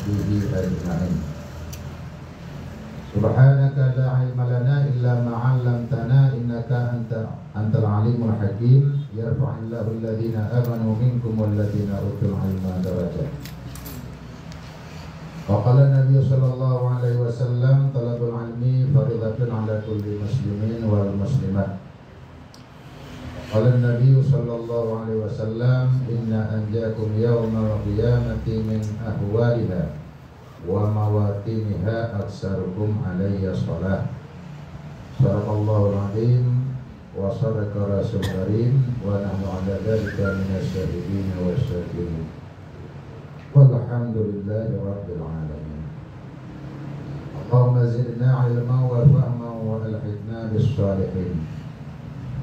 وصحبه أجمعين. سبحانك لا علم لنا إلا ما علمتنا إنك أنت العليم الحكيم. يرفع الله الذين آمنوا منكم والذين أوتوا العلم درجات. وقال النبي صلى الله عليه وسلم طلب العلم فريضة على كل مسلم والمسلمات. قال النبي صلى الله عليه وسلم إن أنجاكم يوم القيامة من أهوالها ومواتنها أكثركم علي صلاة. صدق الله العظيم وصدق رسول الكريم ونحن على ذلك من الشاهدين والشاكرين والحمد لله رب العالمين. اللهم زدنا علما وفهما وألحقنا بالصالحين.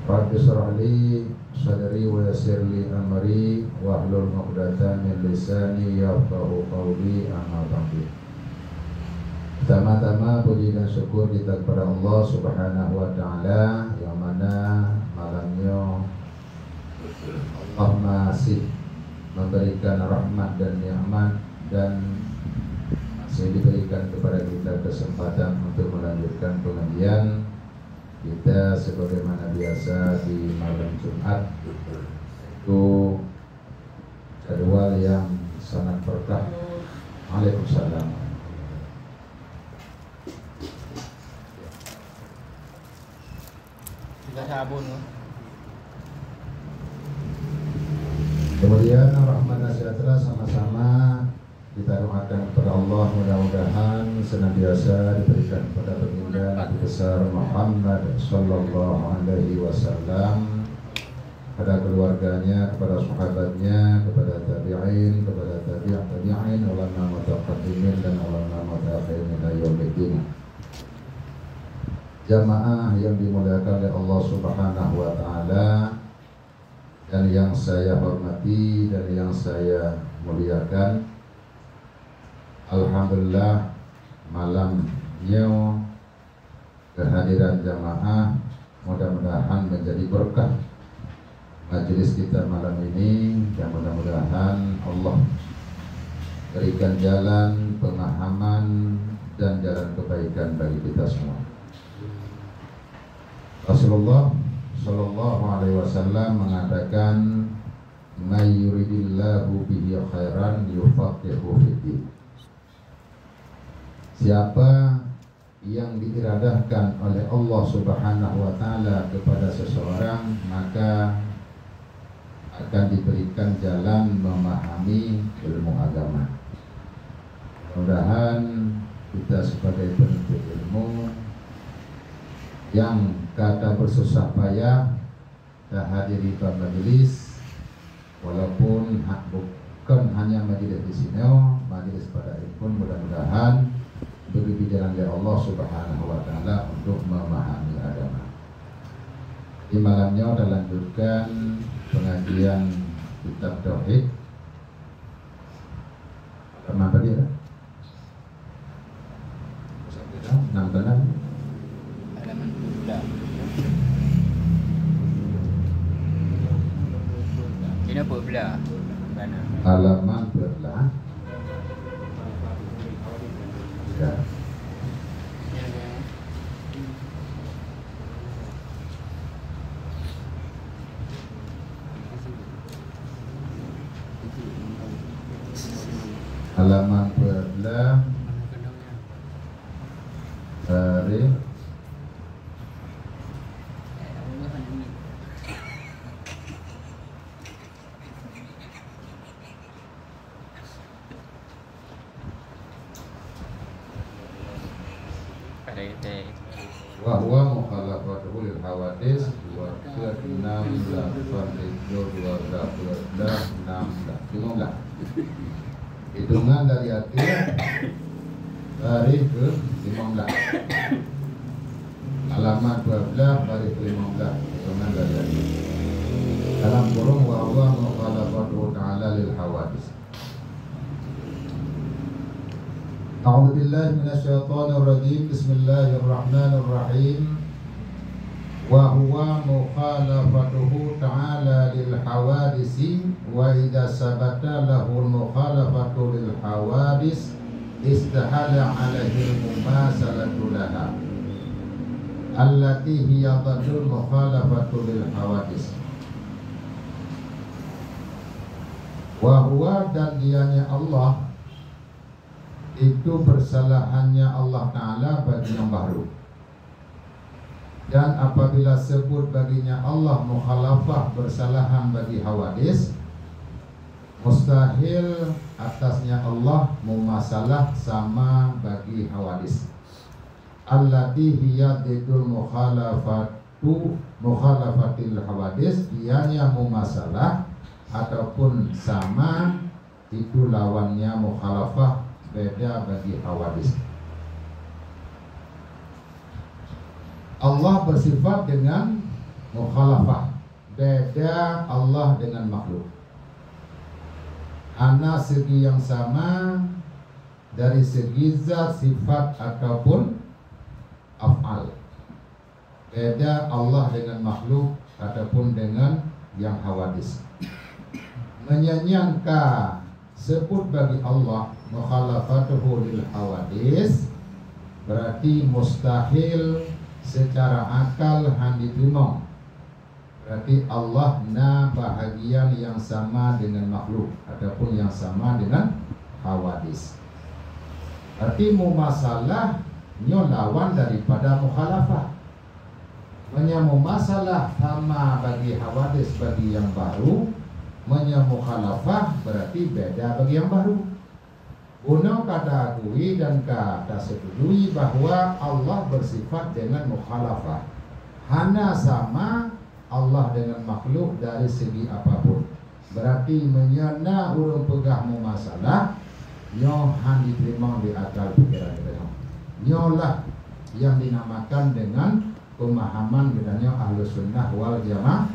رب اشرح لي صدري ويسر لي أمري واحلل عقدة من لساني yafqahu qawli. Amma ba'du. Pertama-tama puji dan syukur kita kepada Allah Subhanahu wa taala yang mana malamnya Allah masih memberikan rahmat dan nikmat dan masih diberikan kepada kita kesempatan untuk melanjutkan pengajian kita sebagaimana biasa di malam Jumat. Itu jadwal yang sangat berkah. Waalaikumsalam. Kemudian rahmat dan sejahtera sama-sama kita doakan kepada Allah, mudah-mudahan senantiasa diberikan kepada baginda Nabi besar Muhammad sallallahu alaihi wasallam, kepada keluarganya, kepada sahabatnya, kepada tabi'in, kepada tabi'in, ulama mutaqaddimin dan ulama mutaakhirin ila yaumiddin. Jamaah yang dimuliakan oleh Allah Subhanahu wa taala dan yang saya hormati dan yang saya muliakan. Alhamdulillah malamnya kehadiran jamaah mudah-mudahan menjadi berkah majelis kita malam ini, dan mudah-mudahan Allah berikan jalan pemahaman dan jalan kebaikan bagi kita semua. Rasulullah Sallallahu Alaihi Wasallam mengatakan, "May yuridillahu bihi khairan yufaqihu fiddin." Siapa yang diiradahkan oleh Allah Subhanahu wa taala kepada seseorang, maka akan diberikan jalan memahami ilmu agama. Mudah-mudahan kita sebagai penuntut ilmu yang kata bersusah payah hadiri pada majelis, walaupun bukan hanya majelis di sini, majelis pada ini pun mudah-mudahan beri jalan dari Allah Subhanahu wa taala untuk memahami agama. Di malamnya kita lanjutkan pengajian kitab tauhid. Sama tadi ya? 6 tenang. Halaman 12. Ini apa belah? Mana? Halaman 12. Ya. Halaman 12 dari wa huwa mukhalafatuhu lil hawadis wa ke-6 hitungan dari akhir baris ke 15, halaman 12 baris ke 15, hitungan dari akhir dalam kurung wa huwa mukhalafatuhu ta'ala lil hawadis. A'udzu billahi minasyaitonir rajim. Bismillahirrahmanirrahim. Wa huwa mukhalafatuhu ta'ala lil hawadisi wa idza sabata lahu mukhalafatu lil hawadis istahala alaihi mumasalatu laha allati hiya dhadul mukhalafatu lil hawadis. Wa huwa, dan dianya Allah itu bersalahannya Allah Ta'ala bagi yang baru. Dan apabila sebut baginya Allah mukhalafah, bersalahan bagi hawadis, mustahil atasnya Allah mumasalah sama bagi hawadis. Allati hiya didul mukhalafatil hawadis, dianya mumasalah ataupun sama itu lawannya mukhalafah, beda bagi hawadis. Allah bersifat dengan mukhalafah, beda Allah dengan makhluk. Ana segi yang sama dari segi zat, sifat ataupun af'al. Beda Allah dengan makhluk ataupun dengan yang hawadis. Menyangka sebut bagi Allah mukhalafatuhu lil hawadis, berarti mustahil secara akal handi diterima. Berarti Allah na bahagian yang sama dengan makhluk ataupun yang sama dengan hawadis. Berarti mumasalah nyo lawan daripada mukhalafah. Mumasalah sama bagi hawadis bagi yang baru, mukhalafah berarti beda bagi yang baru. Uno kata akui dan kata setujui bahwa Allah bersifat dengan mukhalafah. Hana sama Allah dengan makhluk dari segi apapun. Berarti menyana urung pegah mumasalah, nyo han diterima di akal pikiran kita. Nyolah yang dinamakan dengan pemahaman bedanya Ahlus Sunnah wal Jamaah.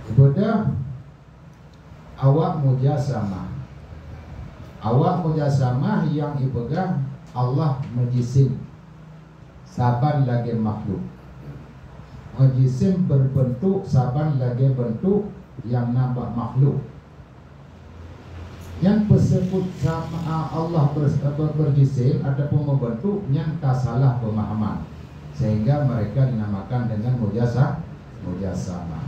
Ibadah awak mujasamah. Awak mujasamah yang ibadah Allah menjisim saban lagi makhluk. Menjisim berbentuk saban lagi bentuk yang nampak makhluk. Yang tersebut sama Allah berjisim ataupun membentuk yang tak salah pemahaman, sehingga mereka dinamakan dengan mujasamah.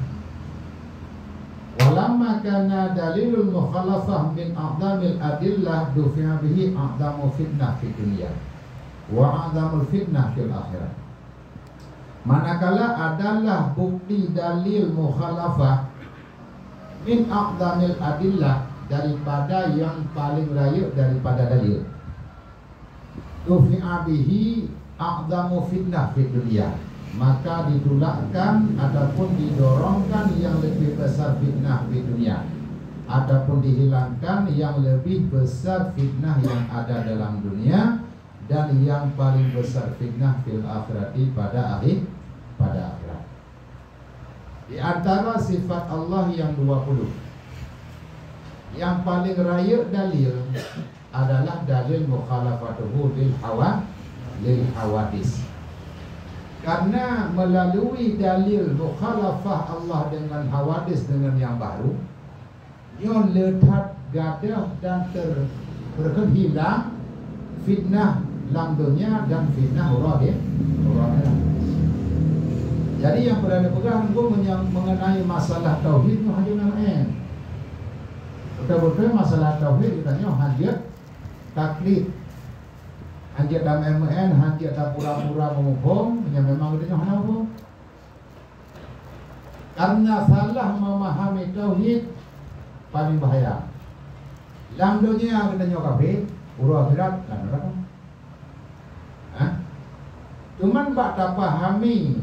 Walamma kana dalilul mukhalafah min a'damil adillah dufi'a bihi a'damu fitnah fid dunya wa a'damul fitnah fil akhirah. Manakala adalah bukti dalil mukhalafah min a'damil adillah, daripada yang paling raya daripada dalil, dufi'a bihi a'damu fitnah fid dunya, maka ditolakkan ataupun didorongkan yang lebih besar fitnah di dunia, ataupun dihilangkan yang lebih besar fitnah yang ada dalam dunia, dan yang paling besar fitnah fil akhirati pada akhirat. Di antara sifat Allah yang 20, yang paling raya dalil adalah dalil mukhalafatuhu lil hawadis. Karena melalui dalil mukhalafah Allah dengan hawadis dengan yang baru, yang letak gadah dan terhilang fitnah dalam dunia dan fitnah akhirat. Jadi yang berada pegang mengenai masalah tauhid hanya main. Betul-betul masalah tauhid kita hajat taklid, hajat dalam MN, hajat dalam pura-pura menghukum, yang memang kita hanya hukum. Karena salah memahami tauhid paling bahaya. Dalam dunia kita kafir, urus akhirat dan neraka. Cuman bak tak pahami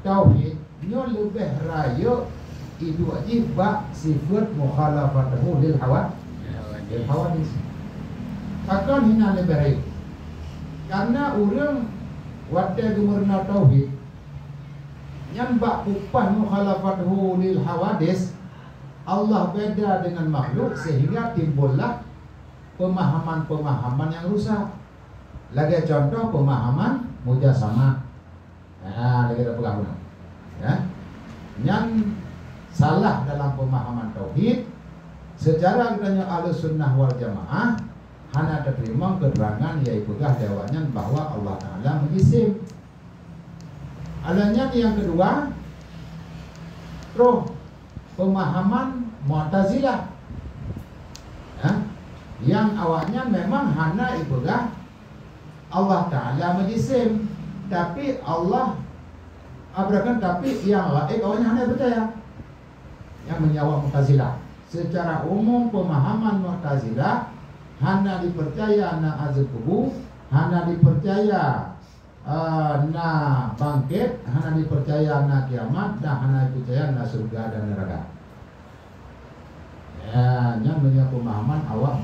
tauhid, nyo lebih raya itu wajib bak sifat mukhalafatuhu lil hawadis. Takkan hina lebih baik. Karena orang wadah gemurna tauhid yang bak upah mukhalafatuhu lil hawadis, Allah beda dengan makhluk, sehingga timbullah pemahaman-pemahaman yang rusak. Lagi contoh pemahaman mujasamah. Lagi ada pegang ya. Yang salah dalam pemahaman tauhid, secara katanya Ahlus Sunnah wal Jamaah hana terima keterangan yaitu dawanya bahwa Allah Ta'ala mengisim. Adanya yang kedua, roh pemahaman Mu'tazilah, yang awalnya memang hana ibadah Allah Ta'ala menjisim, tapi Allah tapi yang lain awalnya hana percaya, yang menjawab Mu'tazilah. Secara umum pemahaman Mu'tazilah hana dipercaya na azab kubur, hana dipercaya na bangkit, hana dipercaya na kiamat, dan hana dipercaya na surga dan neraka. Ya, yang punya pemahaman awak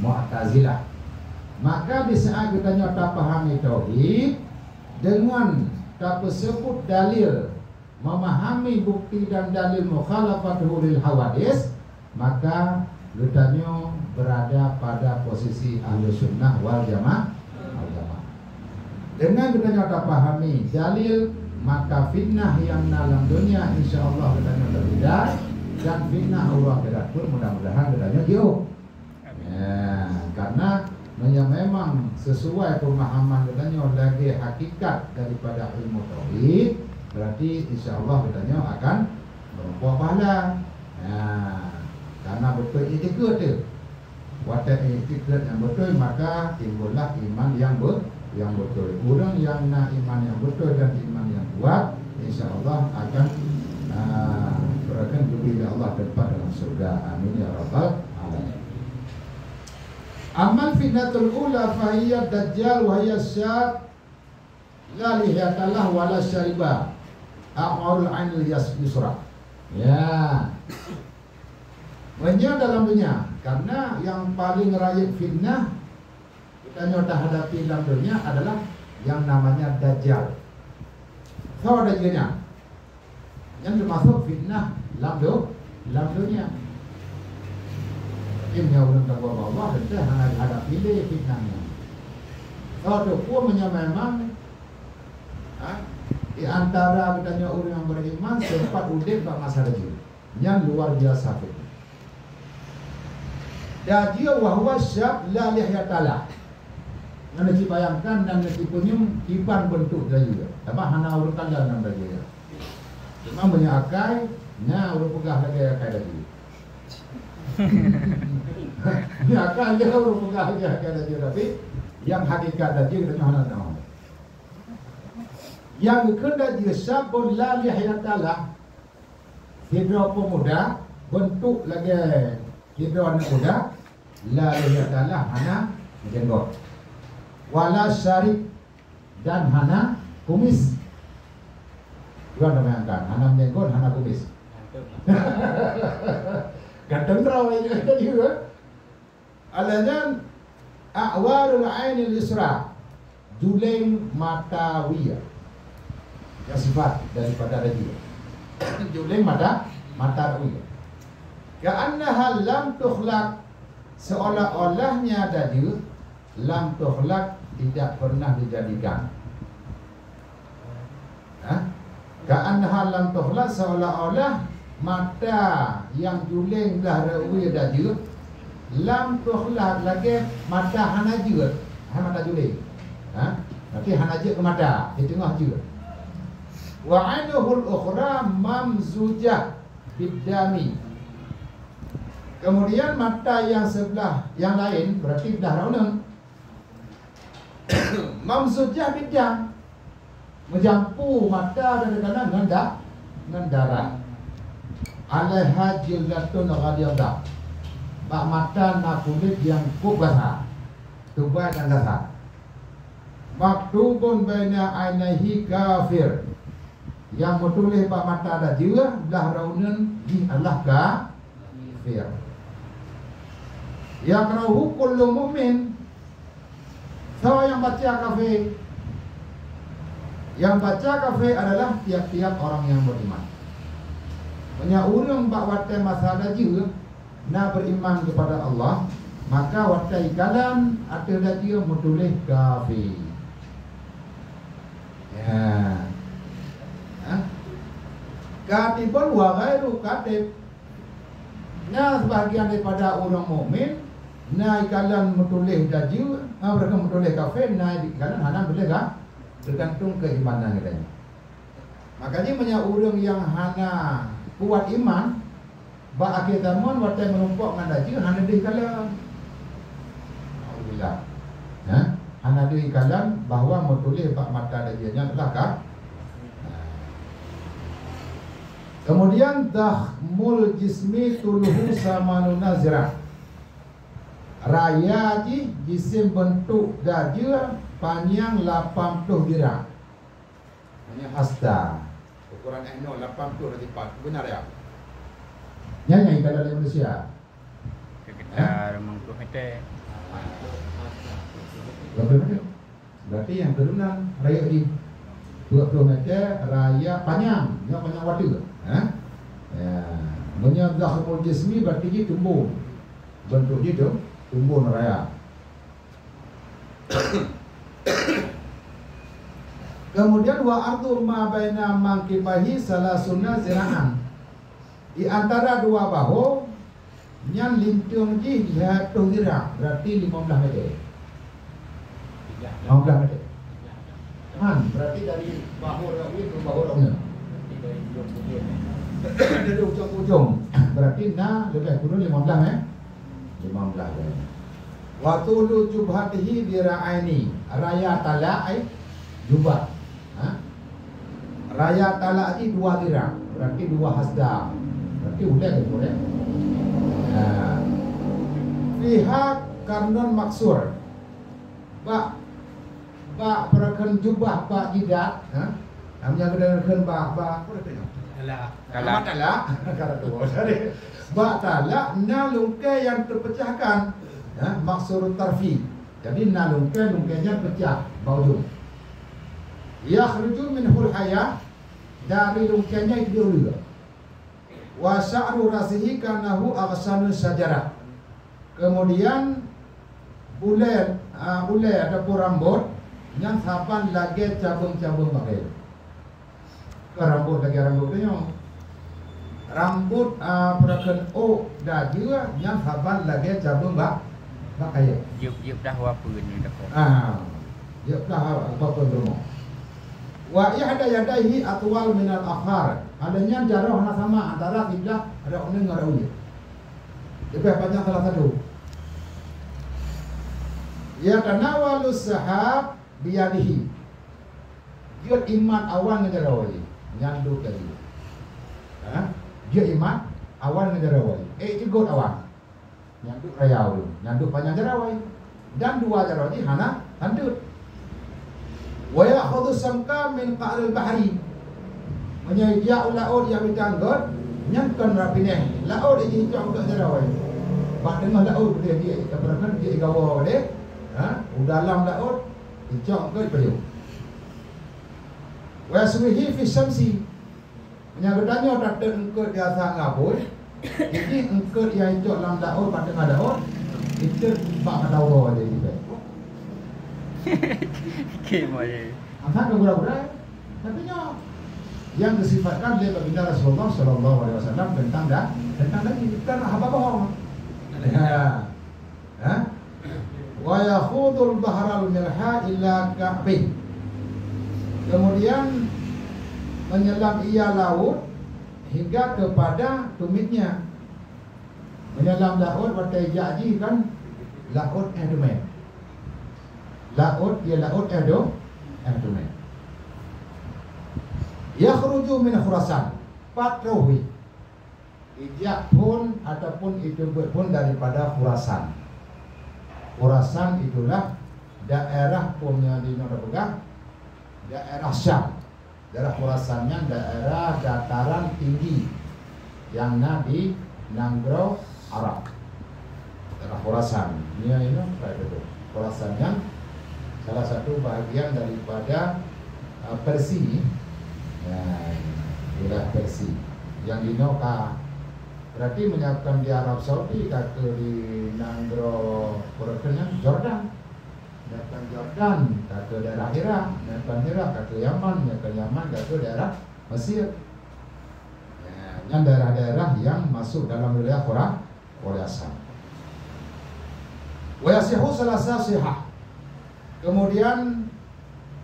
Mu'tazilah. Maka di saat kita nyata pahami tauhid dengan tak sebut dalil, memahami bukti dan dalil mukhalafatul lil hawadis, maka kita berada pada posisi Ahlus Sunnah wal Jamaah. Dengan kita nyata pahami dalil, maka fitnah yang dalam dunia insya Allah kita terhindar, dan fitnah Allah akhirat pun mudah-mudahan kita jauh. Ya, karena memang sesuai pemahaman kita lagi hakikat daripada ilmu tauhid, berarti insya Allah kita akan berbuah pahala. Ya, karena betul itikad tu, watak itikad yang betul, maka timbullah iman yang betul. Orang yang nak iman yang betul dan iman yang kuat, insya Allah akan berakan diberi Allah tempat dalam surga. Amin ya rabbal alamin. Amal fitnatul ula fahiyat dajjal wa hiya syab la lihatallah wa la syariba aqarul ainil yusra. Ya, banyak dalam dunia, karena yang paling raya fitnah kita nyata hadapi dalam dunia adalah yang namanya dajjal. Tahu dajjalnya? Yang termasuk fitnah dalam dunia. Imnya ulun takwa Allah kita hanya hadapi fitnahnya. Kalau tu pun memang di antara katanya orang yang beriman sempat udip pada masa itu yang luar biasa itu. Dan dia wahwa syab la lihyatalah. Nanti bayangkan dan nanti punya kipan bentuk dia juga. Tapi hana urutan dalam dia. Cuma banyak akai, nya urut pegah lagi akai lagi. Ni akan dia urut pegah lagi akai lagi, tapi yang hakikat tadi kita hana tahu. Yang kena dia sabun la lihyatalah. Hidra pemuda bentuk lagi hidra anak muda la lihyatalah hana jenggot. Wala syarif dan hana kumis. Bukan bayangkan, hana jenggot, hana kumis. Ganteng terawai juga. Alanya a'warul ainil yusra, juling mata wiyah. Ya sifat daripada rajul. Juling mata wiyah. Ka'annaha lam tukhlaq, seolah-olahnya tadi lam tukhlaq, tidak pernah dijadikan. Ka'annaha lam tukhlaq, seolah-olah mata yang juling dah rawi tadi lam tukhlaq lagi mata hanajir, mata juling. Nanti hanajir ke mata, di tengah juga. Wa ainuhul ukhra mamzujah bidami. Kemudian mata yang sebelah yang lain berarti dah raunang. Mamzujah bidam, menjampu mata dari kanan dengan darah. Alaiha jillatun ghaliyadah, bak mata na kulit yang kubah, tebal dan dasar. Maktubun baina ainaihi kafir, yang bertulis bak mata ada juga dah raunan di Allah kafir. Yakrahu kullu mu'min, siapa yang baca kafir? Yang baca kafir adalah tiap-tiap orang yang beriman. Banyak orang bak watai masalah juga nak beriman kepada Allah, maka watai kalam ada dia bertulis kafir. Ya. Katibun wa ghairu katib. Nah, sebahagian daripada orang mukmin naik kalan metulih daju, mereka metulih kafir, naik kalan hana boleh kah? Tergantung keimanan kita. Makanya banyak orang yang hana kuat iman, ba akhir zaman waktu menumpuk dengan daju hana di kalan. Alhamdulillah. Hana di kalan bahawa metulih bak mata dajunya telah kah? Kemudian dahmul jismi tuluhu samanu nazirah. Raya ji jisim bentuk dajah panjang 80 dirham. Hanya hasta. Ukuran eno 80 lipat. Benar ya? Nyanyi kalau dalam Malaysia. Sekitar 50 meter. Berarti yang turunan raya ji 20 meter raya panjang. Yang panjang waktu. Ya, punya dahmul jismi berarti dia tumbuh. Bentuk dia tu tumbuh raya. Kemudian wa ardu ma baina mankibahi salasuna zira'an. Di antara dua bahu yang lintung ji 100 zira', berarti 15 meter. 15 meter. Berarti dari bahu ini ke bahu ini. Dari ujung-ujung. Berarti lebih kurang 15 15. Wa tulu jubhatihi dira'aini. Raya tala'ai jubah. Raya tala'ai 2 dirham. Berarti 2 hasda. Berarti boleh ke boleh. Fiha karnon maksur. Ba perakan jubah ba jidat. Namanya kedengarkan ba apa tengok. Kalak kata tu sorry. Ba talak nalungke yang terpecahkan, maksur tarfi. Jadi lungkenya pecah baujung. Yakhruju minhul hayah, dari lungkenya itu dulu. Wa sya'ru rasihi kanahu aghsanu syajarah. Kemudian bulet ataupun rambut yang saban lagi cabung-cabung pakai. Rambut lagi rambutnya rambut perakan dah juga yang saban lagi cabung pakai. Yuk dah apa ni dah. Yuk dah apa pun rumah. Wa ihda yadaihi atwal min al-akhar. Adanya jarah sama antara kiblah ada orang dengan orang. Lebih panjang salah satu. Ya tanawalu sahab biyadihi. Dia iman awal negara wali. Nyandu tadi. Dia iman awal negara wali. Ikut awal. Nyandu raya wali. Nyandu panjang negara wali. Dan 2 negara wali hana handut. Wa ya'khudhu samka min qa'ril bahri. Menyajak laut yang ditanggut nyangkan rapineh. Laut dia hijau untuk negara wali. Bak tengah laut dia keberakan dia gawa dia. Dalam laut hijau ke payung. Wa yaswihi fi syamsi. Menyabutnya tak engkau di atas ngabul. Jadi engkau yang hijau dalam laut pada tengah laut itu bak dawa dia juga. Gimana? Asal kebura-bura katanya yang disifatkan oleh baginda Rasulullah sallallahu alaihi wasallam tentang lagi bukan apa bohong. Wa yakhudul bahral milha illa ka'bih. Kemudian menyelam ia laut hingga kepada tumitnya. Menyelam laut berarti jadi kan laut Edomet. Laut Edomet. Yakhruju min Khurasan. Patrohi. Ijak pun ataupun itu pun daripada Khurasan. Khurasan itulah daerah punya di Norwegia, daerah Syam. Daerah Khurasannya daerah dataran tinggi yang di Nanggro Arab. Daerah Khurasan. Ini itu. Khurasannya salah satu bahagian daripada Persia. Wilayah Persia yang di Noka. Berarti menyiapkan di Arab Saudi, kata di Nanggro Purakannya Jordan. Menyiapkan Jordan, kata daerah Irak. Menyiapkan Irak, kata Yaman. Menyiapkan Yaman, kata daerah Mesir. Yang daerah-daerah yang masuk dalam wilayah Khorasan. Wa yasihu salasa sihah. Kemudian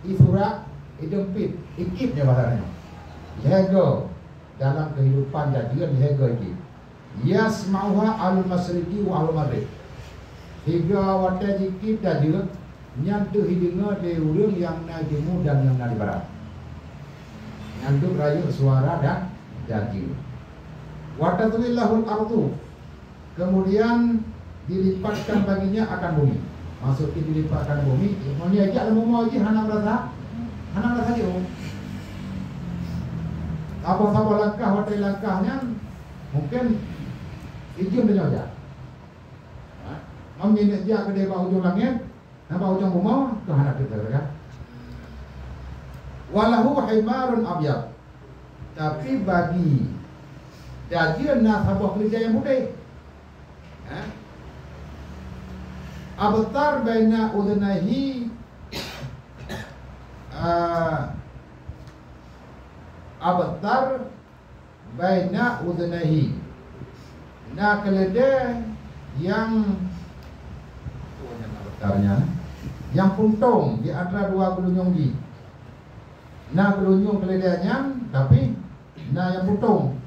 iturak idempit ikipnya bahasanya. Lego dalam kehidupan jadian lego ikip. Yasma'uha al-masriki wa al-maghrib. Higa wata jikip jadian nyantu hidunga de urang yang na timur dan yang na di barat. Nyantu rayu suara dan jadi. Watatulillahul ardu. Kemudian dilipatkan baginya akan bumi. Maksudnya dilipatkan bumi. Maunya aja ada mau aja hana berasa dia. Apa-apa langkah watai langkahnya mungkin izin dengan aja. Mungkin dia ke depan ujung langit, nampak ujung bumi ke hana kita kan. Walahu himarun abyad. Tapi bagi jadi nak sabah kerja yang mudah. Abtar baina udhnahi abtar baina udhnahi. Nah keledai yang abtarnya yang puntung di antara dua gelunyung di. Nah gelunyung keledainya tapi nah yang puntung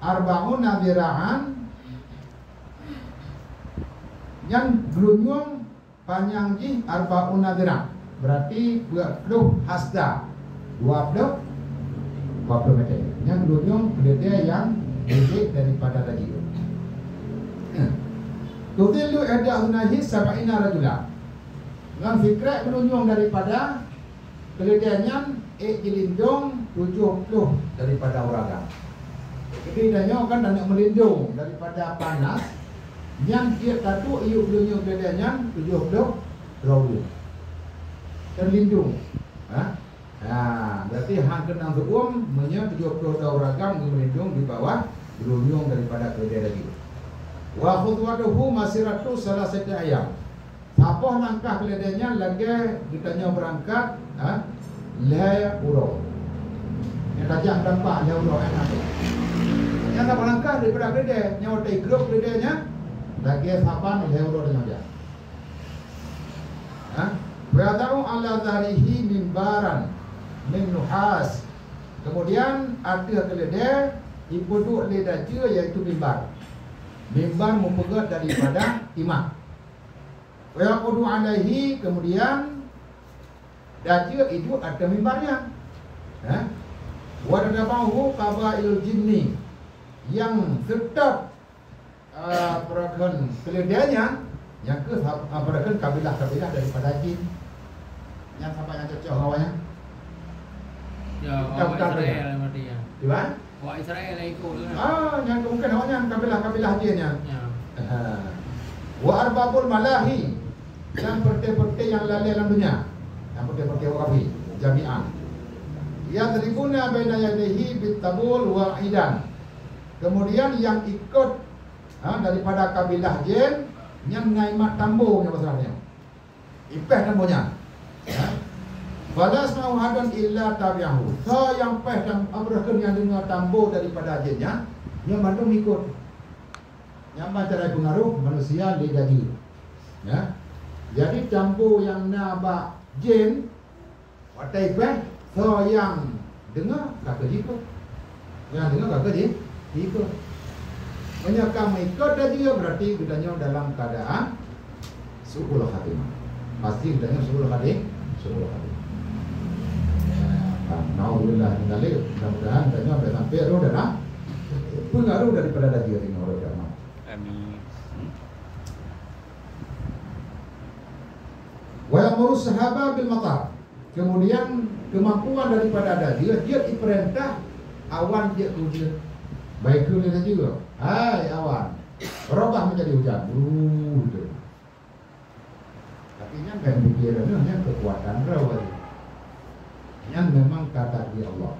arba'una dira'an yang gelunyung panjang ji arba'una dira', berarti 20 hasda 20 meter. Yang gelunyung keledai yang gede daripada tadi. Tudillu ada'unahi sab'ina rajula. Dengan fikrat gelunyung daripada keledainya jelindung 70 daripada orang. Jadi danyo kan nak melindung daripada panas. Yang dia satu iu gelunyung keledainya 70 rawi. Terlindung. Berarti hang kenang tuum menya 70 ragam melindung di bawah gelunyung daripada keledai lagi. Wa khutwatuhu masiratu salasati ayam. Apa langkah keledainya lagi ditanya berangkat leh urang. Yang tajam dampak leh urang enak. Yang tak berangkat daripada keledai, nyawa tai grup keledainya lagi sapan leh urang dengan dia. Wa ta'u ala dharihi mimbaran min nuhas. Kemudian ada keledai dipuduk lidah dia iaitu mimbar. Mimbar mempegat daripada timah. Wa yaqudu alaihi, kemudian dajia itu ada mimbarnya. Wa tadabahu qabailul jinni, yang tetap perakan keledainya yang ke perakan kabilah-kabilah daripada jin. Yang sampai yang cocok awalnya. Ya, orang Israel mati ya. Di mana? Orang Israel yang ikut tu kan. Yang mungkin awalnya kabilah-kabilah jinnya. Ya. Wa arbabul malahi, yang perti-perti yang lalai dalam dunia, yang perti-perti wakafi jami'an. Ya tribuna baina yadihi bitabul wal idan. Kemudian yang ikut daripada kabilah jin yang ngaimat tambuhnya masalahnya. Ipeh tambuhnya. Falas mau hadan illa tabi'ahu. So yang peh dan abrakan yang dengar tambuh daripada jinnya, yang mandung ikut. Yang macam pengaruh manusia jadi. Ya. Jadi tambuh yang nabak jin watai peh, so yang dengar kata jika. Yang dengar kata jika. Menyakam ikut dia berarti gedanya dalam keadaan su'ul khatimah. Pasti gedanya su'ul khatimah. Nauzubillah min dzalik. Mudah-mudahan gedanya sampai sampai roh dalam pengaruh daripada dia ini orang jamaah. Amin. Wa yamuru sahaba bil matar. Kemudian kemampuan daripada dia diperintah awan dia hujan. Baik dia juga. Hai awan, berubah menjadi hujan. Gitu. Tapi yang kan pikirannya hanya kekuatan roh. Yang memang kata di Allah.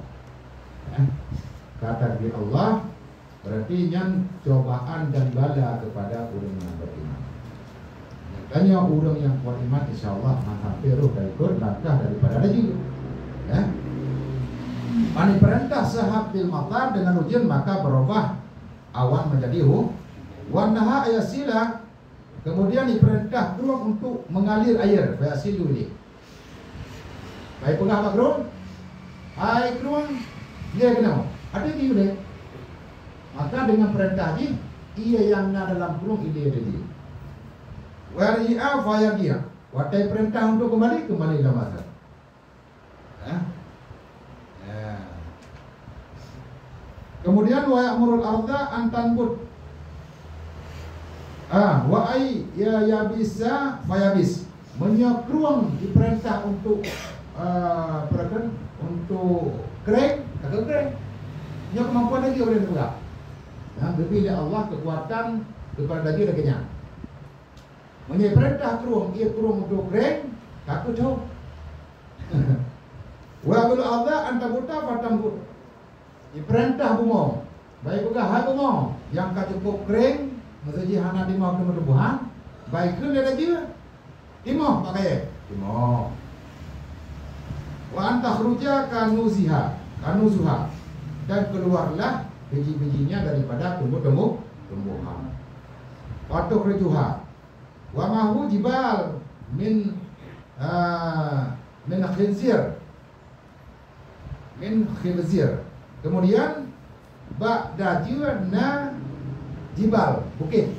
Kata di Allah berarti yang cobaan dan bala kepada orang yang beriman. Tanya orang yang kuat iman, insya Allah sampai roh dari ikut langkah daripada ada juga. Mani perintah sahab bil matar dengan hujan maka berubah awan menjadi warna ayasila. Kemudian diperintah keruang untuk mengalir air ayasilu ini. Baik pegah apa keruang? Air keruang dia kena ada di udah. Maka dengan perintah ini ia yang ada dalam keruang ini ada di. Wari'a fayagia. Watai perintah untuk kembali dalam asal. Kemudian wa ya'murul arda an tanbut. Wa ai ya bisa fayabis. Menyokruang diperintah untuk untuk kering, kagak kering. Nya kemampuan lagi boleh juga. Lebih dari Allah kekuatan kepada dia dah kenyang. Menyai perintah keruang, ia keruang untuk kering, takut jauh. Wa bil arda an tabuta fatambut. Diperintah bunga. Baik juga hai bunga yang cukup kering, mesti hana di mau tumbuhan. Baik ke dia dia. Timo pakai. Timo. Wa anta khruja kanuzuha. Dan keluarlah biji-bijinya daripada tumbuh-tumbuhan. Patuk rijuha. Wa mahu jibal min khinzir. Min khilzir. Kemudian ba'da na jibal, bukit.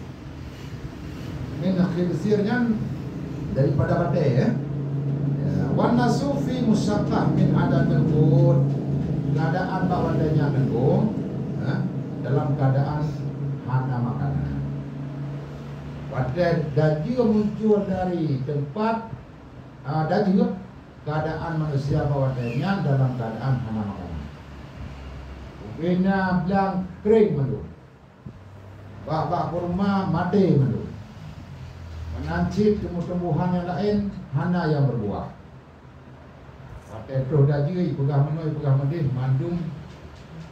Min khilzirnya daripada badai ya. Wan nasu fi musaqqah min adadil qut. Keadaan bawadanya nenggung dalam keadaan hana makanan. Wadai dan juga muncul dari tempat dan juga keadaan manusia bawadanya dalam keadaan hana makanan. Bina bilang kering mendu. Bak kurma mati mendu. Menancip tumbuh-tumbuhan yang lain hana yang berbuah. Pakai terus daji pegah menoi pegah medih mandum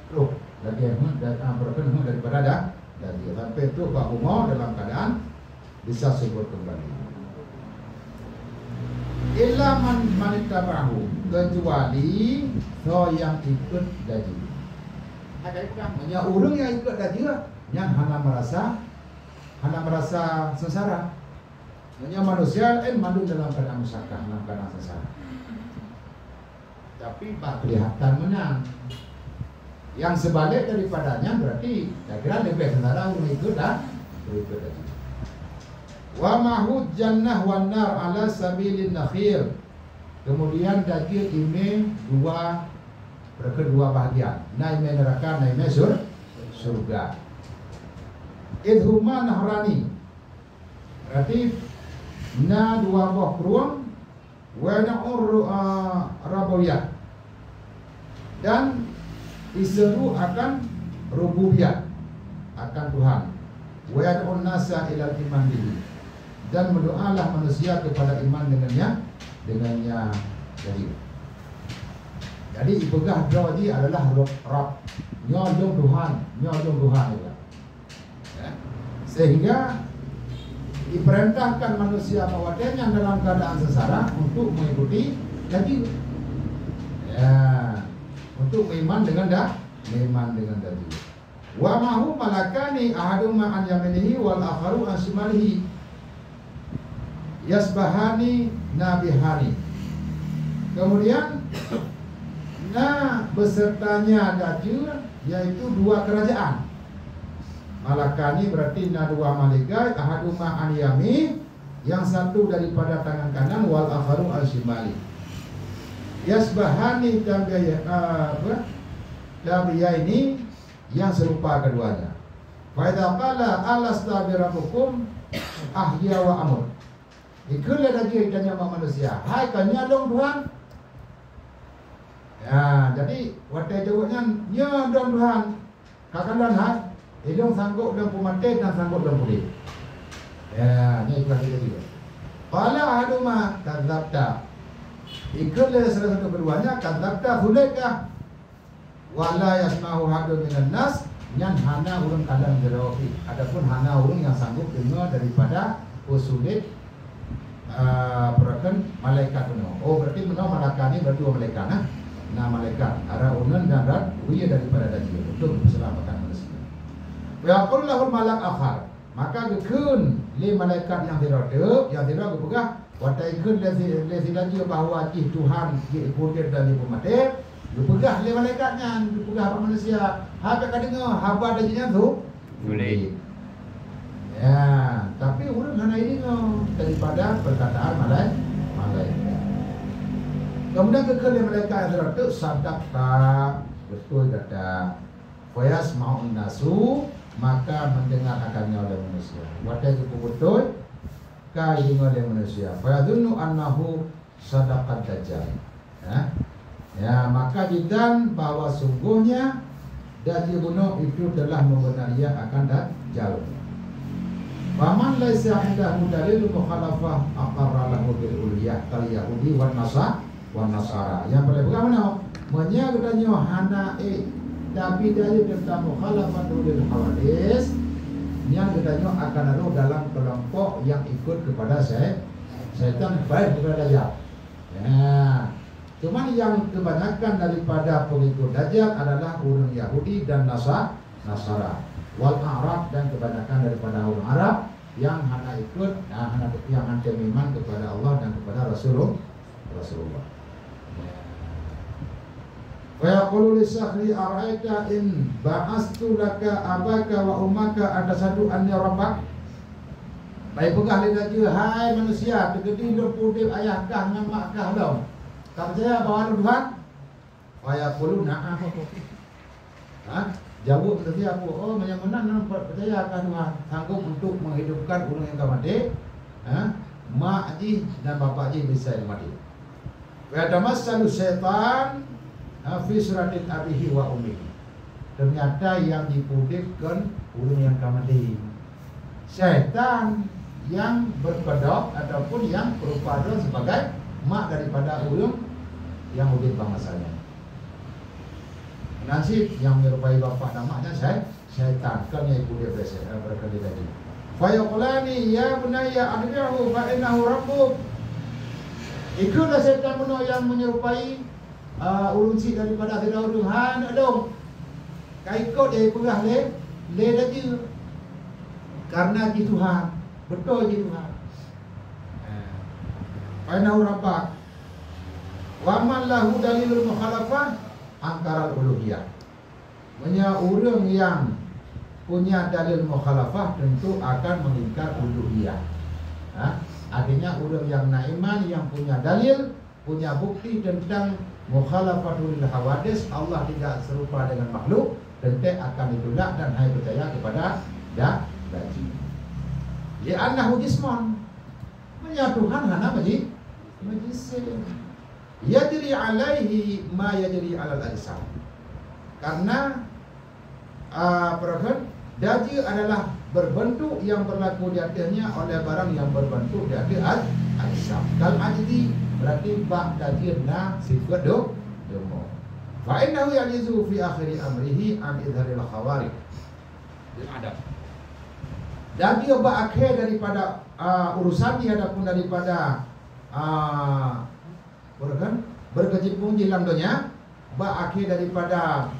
terus lagi berapa daripada daji sampai tu bak bunga dalam keadaan bisa subur kembali. Illa man manittabahu kecuali so yang ikut daji. Hanya orang yang ikut daji yang hana merasa sengsara. Hanya manusia mandum dalam keadaan musyakkah, dalam keadaan sengsara. Tapi pak kelihatan menang. Yang sebalik daripadanya berarti saya kira lebih sengsara orang ikut daji. Wa mahud jannah wan nar ala sabilin nakhir. Kemudian daji ini kedua bahagian, naime neraka, naime surga. Idhuma nahrani. Berarti na dua buah keruang, wa na'ur rabawiyah. Dan diseru akan rububiyah, akan Tuhan. Wa yad'un nasa ilal iman bihi. Dan berdoalah manusia kepada iman dengannya jadi ibegah Drawaji adalah Rabb, nyolong Tuhan juga. Sehingga diperintahkan manusia mawadenya dalam keadaan sengsara untuk mengikuti daji. Untuk beriman dengan daji. Wa mahu malakani ahaduma an yaminihi wal akharu an shimalihi. Yasbahani nabihani. Kemudian besertanya daji yaitu dua kerajaan. Malakani berarti dua malaikat, ahaduma an yamin, yang satu daripada tangan kanan, wal akharu an shimali. Yasbahani tabiya ini yang serupa keduanya. Fa idza qala alasta bi rabbukum ahya wa amut. Ikulah lagi tanya manusia. Hai kanya dong Tuhan. Ya, jadi waktu jawabnya ya dong Tuhan. Kakalan hai. Hidung sanggup dan pemati dan sanggup dan pulih. Ya, ini ikhlas kita juga. Qala ahaduma kadzabta. Ikulah salah satu keduanya kadzabta hulaika. Wala yasma'u hadu minan nas yang hana urun kadang jerawi. Adapun hana urun yang sanggup dengar daripada usulit perken malaikat kuno. Oh berarti menau malaikat ini berdua malaikat nah. malaikat arah unan dan rad uya daripada dajjal untuk menyelamatkan manusia. Wa yaqul lahul malak akhar, maka gekun li malaikat yang tidak gepegah wataikun lezi dajjal bahawa jih Tuhan ji kudir dan ibu mati gepegah li malaikatnya gepegah apa manusia habis kadang haba dajjalnya tu Boleh. ya, tapi urang hana ini daripada perkataan malaikat. Kemudian kekelian mereka yang terdapat sadaqta, betul kata fayas ma'un nasu, maka mendengar akannya oleh manusia. Wadai itu betul kain oleh manusia. Fayadunnu annahu sadaqat dajjal. Ya, maka didan bahwa sungguhnya Dajjal itu telah membenarkan akan dajjal. Faman laisa indahu dalil mukhalafah aqarra lahu bil uliyah kal yahudi wan nasara. Yang boleh bagaimana? Menyagdanya hana tapi dari tentang mukhalafah bil hawadis yang katanya akan ada dalam kelompok yang ikut kepada setan baik kepada Dajjal. Ya. Cuman yang kebanyakan daripada pengikut Dajjal adalah orang Yahudi dan Nasara, wal Arab, dan kebanyakan daripada orang Arab yang hanya ikut, yang hanya iman kepada Allah dan kepada Rasulullah. Wa yaqulu lisakhri ara'aita in ba'astu laka abaka wa ummaka atasadu anni rabbak. Baik pegah li Dajjal, hai manusia, tegedi lu pudip ayahkah dengan makkah lau. Tak percaya bahawa Tuhan? Wa yaqulu na'am. Jawab tadi aku, oh yang benar percaya akan Tuhan sanggup untuk menghidupkan orang yang mati. Mak ji dan bapa ji bisa mati. Wa tamassalu syaitan fi suratin abihi wa ummihi. Ternyata yang dipudikkan orang yang mati. Syaitan yang berkedok ataupun yang berpada sebagai mak daripada ulung yang udin bangsanya. Nasib yang menyerupai bapa dan maknya syaitan kan yang ibu dia berkali tadi. Fa yaqulani ya bunayya adbi'hu fa innahu rabbuk. Ikutlah syaitan bunuh yang menyerupai ulung si daripada tidak ulung han dong. Kai ikut dia pegah le Dajjal. Karena di Tuhan, betul di Tuhan. Aina rabbak wa man lahu dalilul mukhalafah angkara uluhiyah. Punya orang yang punya dalil mukhalafah tentu akan mengingkar uluhiyah. Artinya orang yang naiman yang punya dalil, punya bukti tentang mukhalafatul hawadis, Allah tidak serupa dengan makhluk, tentu akan ditolak dan hanya percaya kepada Dajjal. Li'annahu jisman. Punya Tuhan hana majisim. Yajri alaihi ma yajri alal ajsam. Karena Dajjal adalah berbentuk yang berlaku di atasnya oleh barang yang berbentuk di atas ajsam. Kal ajdi berarti bak Dajjal na sifat demo. Fa innahu yajizu fi akhir amrihi an idharil khawarij bil adab. Dajjal bak akhir daripada urusannya adapun daripada berkecimpung di dalam dunia, akhir daripada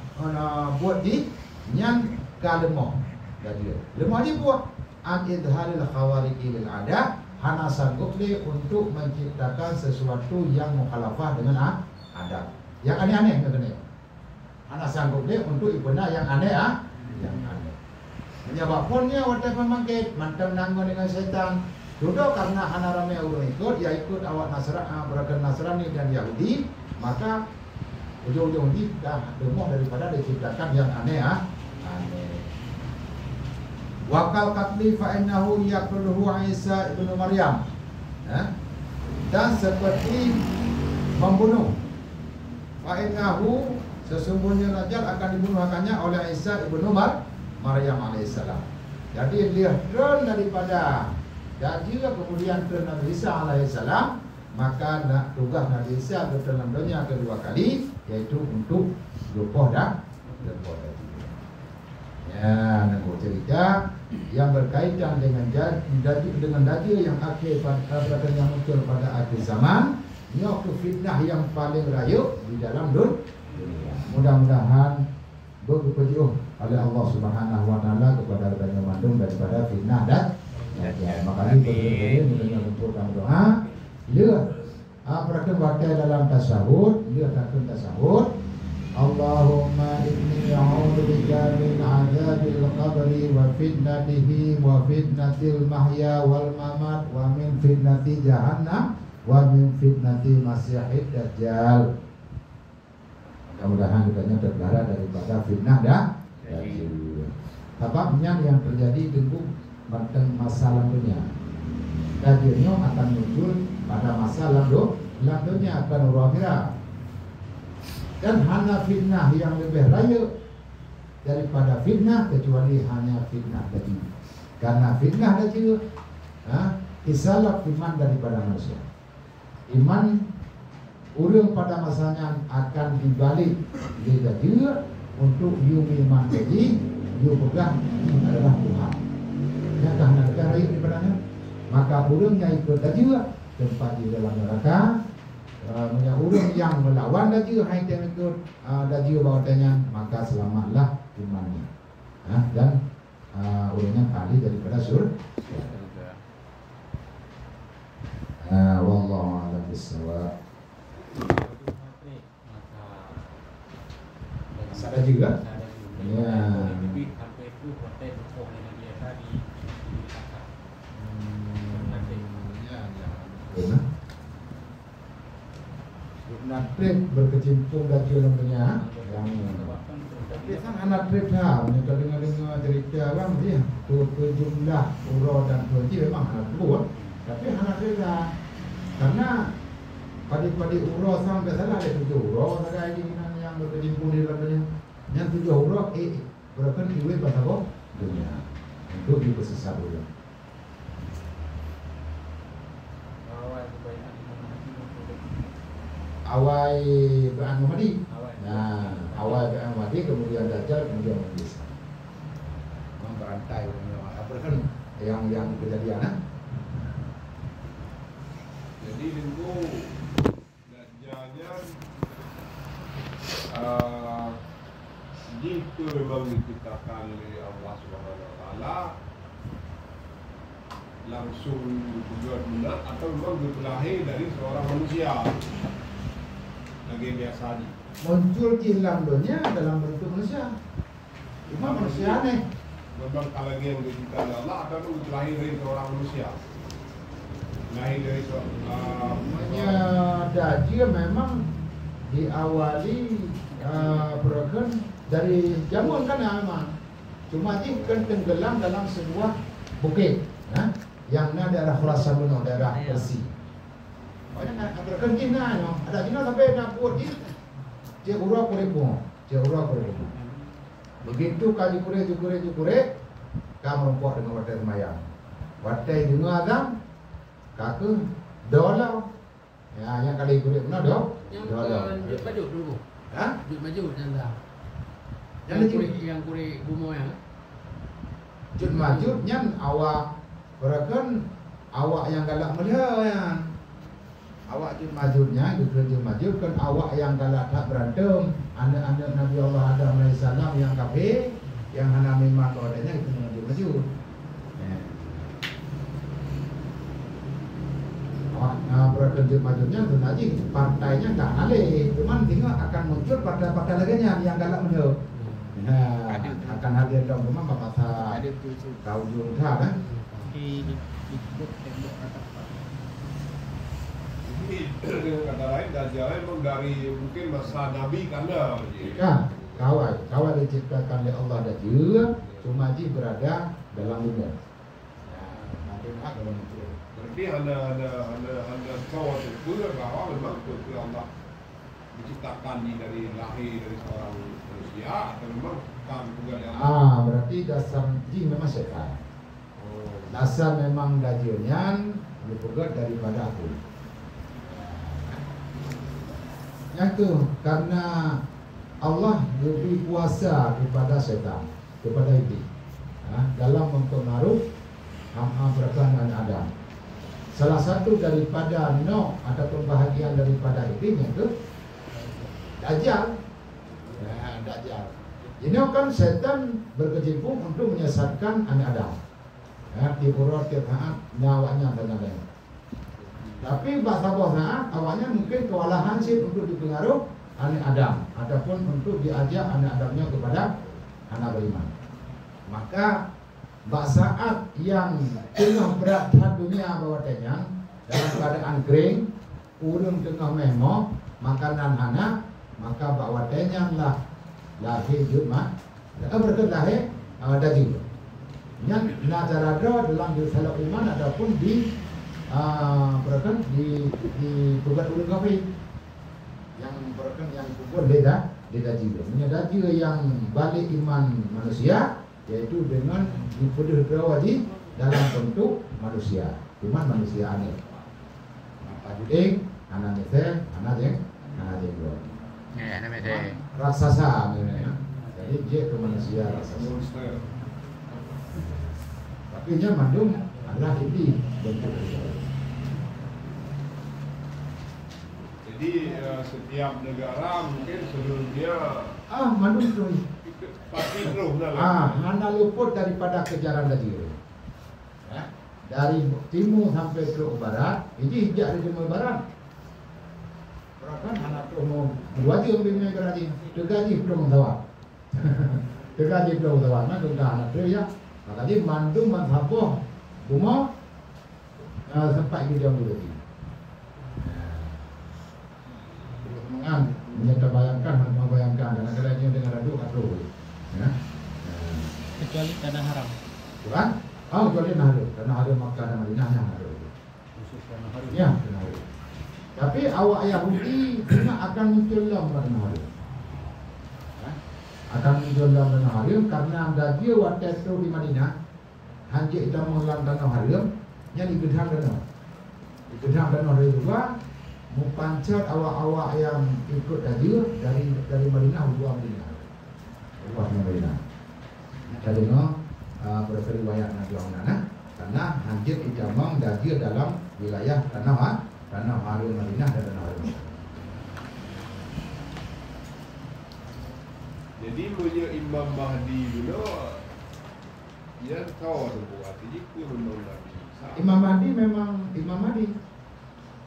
buat di nyan kalemah Dajjal. Lemah ni buat an idharil khawarij lil ada, hana sanggup dia untuk menciptakan sesuatu yang mukhalafah dengan adab. Yang aneh-aneh katanya. Hana sanggup dia untuk ibuna yang aneh yang aneh. Menyebabkannya waktu memangkit mantap nanggung dengan setan. Duduk karena hana ramai orang ikut, ya ikut awak Nasrani dan Yahudi, maka ujung-ujung ini dah demoh daripada diciptakan yang aneh. Wakal qatli fa innahu yaquluhu Isa ibnu Maryam. Dan seperti membunuh. Fa innahu sesungguhnya Dajjal akan dibunuh akannya oleh Isa ibnu Maryam alaihissalam. Jadi dia turun daripada Dajjal kemudian ke Nabi Isa alaihissalam, maka tugas Nabi Isa dalam dunia kedua kali yaitu untuk lupa dan Dajjal. Ya, nak cerita yang berkaitan dengan Dajjal yang akhir pada yang muncul pada akhir zaman nyo ke fitnah yang paling raya di dalam dunia. Mudah-mudahan berkejuh oleh Allah Subhanahu wa taala kepada kita mandung daripada fitnah dan dajjal. Makanya kita mengumpulkan doa. Lihat apakah baca dalam tasawuf, lihat akan tasawuf. Allahumma inni a'udzubika min 'adzabil qabri wa fitnatihi wa fitnatil mahya wal mamat wa min fitnati jahannam wa min fitnati masyihid dajjal. Mudah-mudahan kita terpelihara daripada fitnah dan dajjal. Sebabnya yang terjadi tunggu tentang masalah dunia. Dajjalnya akan muncul pada masa lalu dunia akan urahira. Dan hanya fitnah yang lebih raya daripada fitnah kecuali hanya fitnah tadi. Karena fitnah tadi isalap iman daripada manusia. Iman orang pada masanya akan dibalik dia juga untuk you iman tadi you pegang adalah Tuhan. Yang karena negara raya daripadanya maka orangnya ikut juga tempat di dalam neraka. Orang yang melawan dajjal hai ikut dajjal bawatanya maka selamatlah imannya. Dan orangnya kali daripada surga. Wallahu a'lam bishawab. Ada juga. Ya. Anak trip berkecimpung dajjal namanya yang biasanya anak trip dah kita dengar cerita orang dia ke jumlah urau dan haji memang anak buat tapi anak trip dah karena padi urau sampai sana ada 7 urau ada ini yang berkecimpung di dalamnya yang 7 urau berapa duit pasal dunia untuk dipersesat dulu. Awal Ba'an Muhammadi. Nah, awal Ba'an Muhammadi kemudian Dajjal kemudian Iblis. Memang berantai apa kan yang kejadian Jadi tunggu Dajjalnya jika memang diciptakan oleh Allah Subhanahu wa taala langsung benar atau memang berlahir dari seorang manusia. Lagi biasa ni muncul di dalam dunia dalam bentuk manusia. Cuma manusia aneh. Memang kalau yang diciptakan oleh Allah atau lahir dari seorang manusia. Lahir dari namanya Dajjal memang diawali berken dari jamuan kan memang. Cuma dia kan tenggelam dalam sebuah bukit, yang daerah Khurasan, daerah Persia. Banyak berken Cina, ada Cina sampai nak buat dia urah kuribu. Begitu kali kure, kamu merempok dengan watai semayang. Watai dengan Adam, kaku dolar. Ya, yang kali kure pun ada. Dolar. Yang baju dulu. Jut baju dan dah. Yang kure gumo yang. Jut maju nyan awak berken awak yang galak mulia yang. Awak jut majunya, jut maju kan awak yang galak tak berantem. Anak-anak Nabi Allah Adam AS yang kafir, yang hana memang kodenya itu maju. Awak jut majunya tu nanti partainya tak nalih, cuman tinggal akan muncul partai-partai lainnya yang galak mulia. Akan hadir dalam rumah masa kau jurutha kan? Dengan kata lain Dajjal memang dari mungkin masa Nabi karena kawal diciptakan oleh Allah Dajjal cuma ji berada dalam dunia. Berarti anda kawal itu bahwa memang betul Allah diciptakan dari lahir dari seorang manusia atau memang kan juga yang berarti dasar ji memang setan. Dasar memang Dajjalnya dipegat daripada aku. Yang itu karena Allah lebih kuasa kepada setan, kepada iblis dalam mempengaruhi hamba berkenan Adam. salah satu daripada ataupun bahagian daripada itu yaitu Dajjal. Dajjal. Ini kan setan berkecimpung untuk menyesatkan anak Adam. Tiap orang tiap saat nyawanya dan lain-lain. Tapi bahasa saat awalnya mungkin kewalahan sih untuk dipengaruh anak Adam ataupun untuk diajak anak Adamnya kepada anak beriman. Maka saat yang tengah berat dunia bawatnya dalam keadaan kering, urung tengah memo, makanan anak, maka bawatnya lah lahir Jumat, berkat lahir daging. Yang nazarado dalam disalah iman ataupun di berkat di tugas ulun kafir yang berkat yang kubur beda daging. Daging yang balik iman manusia yaitu dengan dipeduh di dalam bentuk manusia, iman manusia aneh. Maka judeng anak nete, anak jenggot. Ya, namanya Raksasa namanya. Jadi dia ke manusia raksasa. Tapi dia mandum adalah ini bentuk. Jadi setiap negara mungkin sebelumnya mandum tu. pasti terus dah. Hana luput daripada kejaran tadi. Dari timur sampai ke barat, ini hijak dari timur barat. Kan anak tu mau dua jam bini kerajin, tergaji belum tahu. Tergaji belum tahu, nak tunggu anak tu ya. Maka dia mandum manfaat rumah sampai ke jam dulu. Mengan, membayangkan, kadang-kadang dia dengar aduk atau, ya. Kecuali tanah haram. Bukan? Kecuali tanah haram Makkah dan Madinah yang ada. Khusus tanah haram. Ya, tanah haram. Tapi awak Yahudi cuma akan muncul dalam tanah haram. Akan muncul dalam tanah haram karena dagi waktu itu di Madinah hanya itu mengulang tanah haram yang digedang tanah. Digedang tanah haram juga mempancar awak-awak yang ikut dari Madinah buah Madinah. Buah Madinah. Jadi berapa riwayat Nabi Muhammad karena hanya ijamang dagi dalam wilayah tanah haram Madinah dan tanah haram. Jadi punya Imam Mahdi dulu dia tahu tu buat jadi ku menolak Nabi. Imam Mahdi memang Imam Mahdi.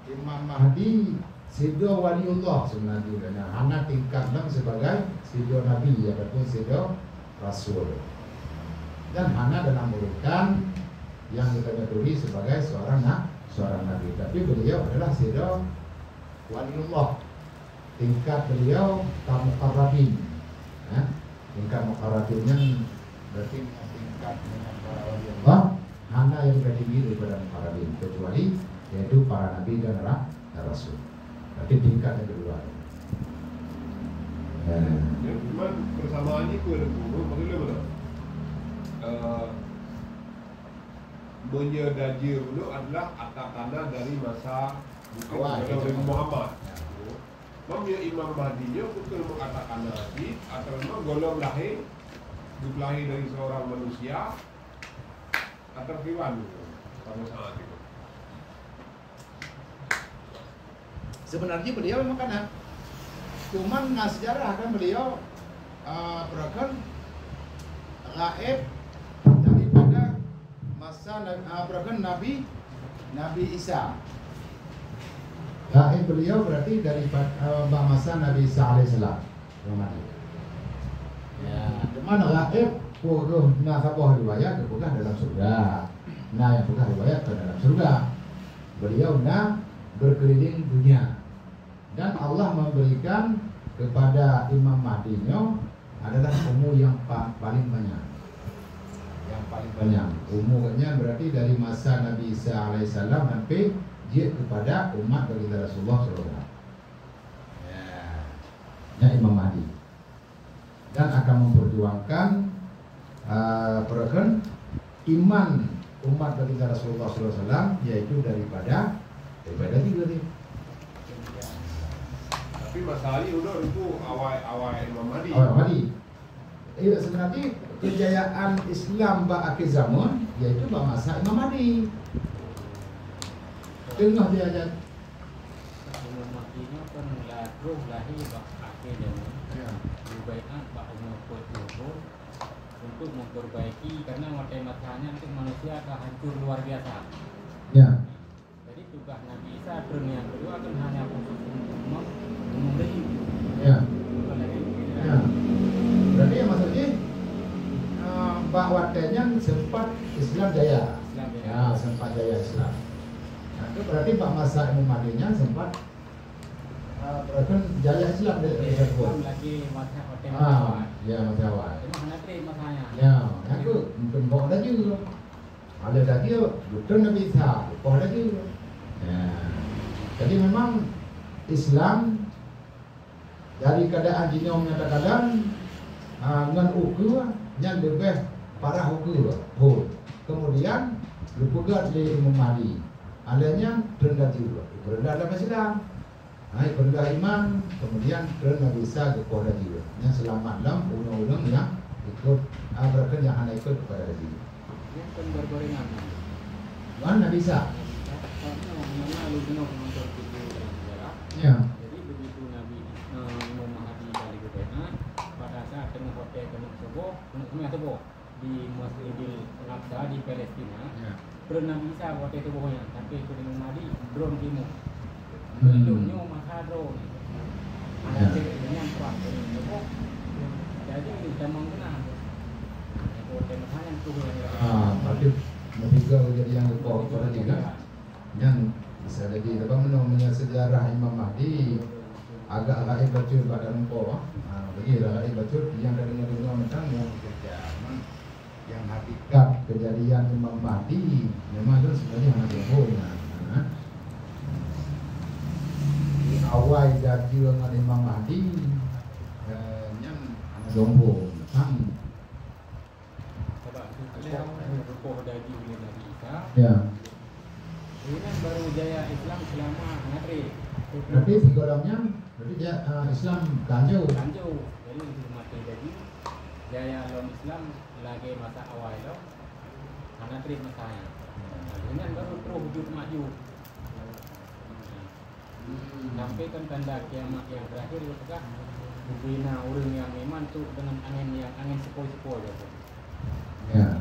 Imam Mahdi Sido Waliullah sebenarnya. Hana tingkat lang sebagai Sido Nabi ataupun Sido Rasul. Dan Hana dalam urutan yang kita tulis sebagai seorang Nabi. Tapi beliau adalah Sido Waliullah. Tingkat beliau Muqarrabin. Tingkat Muqarrabinnya berarti tingkat dengan para waliullah. Hana yang lebih tinggi daripada Muqarrabin kecuali yaitu para nabi dan rasul. Berarti tingkat yang kedua. Cuman persamaannya ku ada dulu, maksudnya mana? Menyedajir dulu adalah atak tanah dari masa Nabi Muhammad. Memang Imam Mahdi nya betul mengatakan Nabi atau memang golong lahir dari seorang manusia atau hewan pada saat itu. Sebenarnya beliau memang kan, cuman sejarah kan beliau berakan gaib daripada masa berakan Nabi Isa. Gaib beliau berarti daripada masa Nabi Isa alaihissalam. Ya, mana gaib? Nah, sebuah riwayat bukan dalam surga. Nah, yang bukan riwayat ke dalam surga. Beliau berkeliling dunia. Dan Allah memberikan kepada Imam Mahdi-nya adalah umur yang paling banyak. Yang paling banyak. Umurnya berarti dari masa Nabi Isa alaihissalam sampai dia kepada umat dari Rasulullah SAW. Ya, Imam Mahdi. Dan akan memperjuangkan iman umat dari Rasulullah SAW, yaitu daripada juga nih. Tapi Mas Ali udah itu awal Imam Mahdi. Awal Mahdi. Sebenarnya kejayaan Islam akhir zaman yaitu masa Imam Mahdi. Tengah dia aja. Umur matinya kan roh lahir bak akhir dan Ya. berbaikat bak umur puluh untuk memperbaiki karena matanya nanti manusia akan hancur luar biasa. Ya. Jadi tugas Nabi Isa turun yang kedua kan hanya khusus untuk memberi. Ya. Bukan lagi. Ya. Berarti yang maksudnya Pak Watenya sempat Islam jaya. Islam jaya. Ya, sempat jaya Islam. Nah, itu berarti Pak Masa Imam Mahdinya sempat berarti jaya Islam di Islam tersebut. lagi masa hotel Ya, Jawa. cuma hanya terima masanya. Ya, aku mungkin bawa dah juga. Ada dah dia, betul Nabi Isa, bawa dah juga. Ya. Jadi memang Islam dari keadaan jinyong yang terkadang dengan ukur yang lebih parah ukur. Kemudian lupa di Imam Mahdi. Adanya rendah juga, rendah dalam Islam. Rendah iman, kemudian rendah bisa kepada jiwa. Yang selamat dalam undang-undang yang ikut berken yang hanya ikut kepada diri. Yang kan berbarengan. Mana bisa? Karena lalu jenuh menonton video sejarah. Ya. Jadi begitu Nabi Imam Mahdi kali kebenar pada saat tengah hotel kena sebo di Masjidil Aqsa di Palestina. Ya. Drone Nabi Isa hotel itu pokoknya sampai ke Imam Mahdi drone timur. Hmm. Hidupnya masa drone. Ya. Ada yang kuat sebo. Jadi kita mengenal hotel mana yang tuh Berarti ketiga jadi yang kau pada juga. Yang bisa jadi apa namanya sejarah Imam Mahdi agak gaib bacur pada engkau. Bagi gaib bacur yang dari dengar macam yang kerjaan yang hakikat kejadian Imam Mahdi memang itu sebenarnya hanya jumhurnya. Di awal jadi dengan Imam Mahdi yang hanya jumhur. Rukuh daging oleh Nabi Isa. Ya. Ini baru jaya Islam selama ngantri. Berarti figurnya berarti dia Islam ganjau. Lanjut. Jadi itu mati jadi jaya lom Islam lagi masa awal lo. Ngantri masanya. Dengan baru terus hidup maju. Sampai kan tanda kiamat yang terakhir itu kan bina orang yang iman tuh dengan angin sepoi-sepoi gitu. Ya.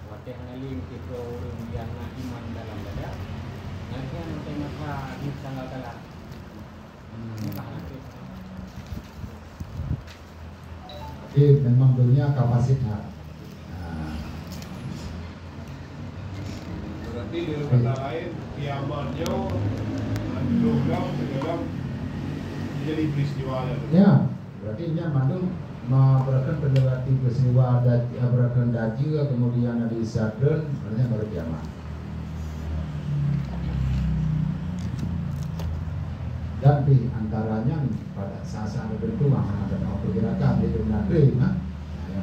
Waktu halim kita orang yang iman dalam dada. Nanti yang nanti masa di tanggal kalah. Jadi memang dunia kapasitas. Berarti dengan kata lain kiamatnya program jadi peristiwa Ya, berarti ini mandung memberikan pendekati peristiwa berakan daji kemudian ada isadun sebenarnya baru kiamat. Dan di antaranya pada saat-saat tertentu ada pergerakan di dunia negeri, yang